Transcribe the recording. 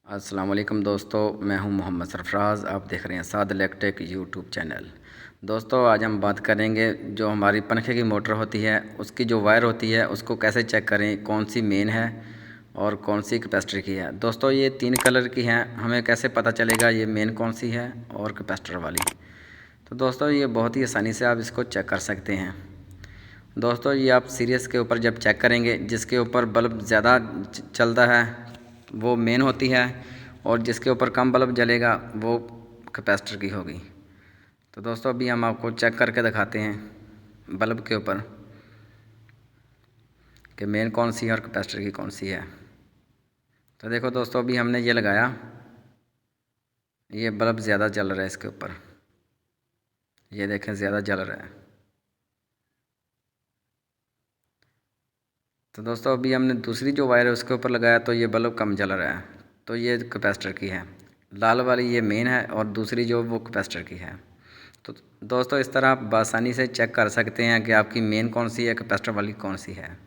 अस्सलाम वालेकुम दोस्तों, मैं हूं मोहम्मद सरफराज़। आप देख रहे हैं साद इलेक्ट्रिक यूट्यूब चैनल। दोस्तों आज हम बात करेंगे जो हमारी पंखे की मोटर होती है उसकी जो वायर होती है उसको कैसे चेक करें, कौन सी मेन है और कौन सी कैपेसिटर की है। दोस्तों ये 3 कलर की हैं, हमें कैसे पता चलेगा ये मेन कौन सी है और कैपेसिटर वाली। तो दोस्तों ये बहुत ही आसानी से आप इसको चेक कर सकते हैं। दोस्तों ये आप सीरीज़ के ऊपर जब चेक करेंगे, जिसके ऊपर बल्ब ज़्यादा चलता है वो मेन होती है और जिसके ऊपर कम बल्ब जलेगा वो कैपेसिटर की होगी। तो दोस्तों अभी हम आपको चेक करके दिखाते हैं बल्ब के ऊपर कि मेन कौन सी है और कैपेसिटर की कौन सी है। तो देखो दोस्तों अभी हमने ये लगाया, ये बल्ब ज़्यादा जल रहा है इसके ऊपर, ये देखें ज़्यादा जल रहा है। तो दोस्तों अभी हमने दूसरी जो वायर है उसके ऊपर लगाया तो ये बल्ब कम जल रहा है, तो ये कैपेसिटर की है। लाल वाली ये मेन है और दूसरी जो वो कैपेसिटर की है। तो दोस्तों इस तरह आप आसानी से चेक कर सकते हैं कि आपकी मेन कौन सी है, कैपेसिटर वाली कौन सी है।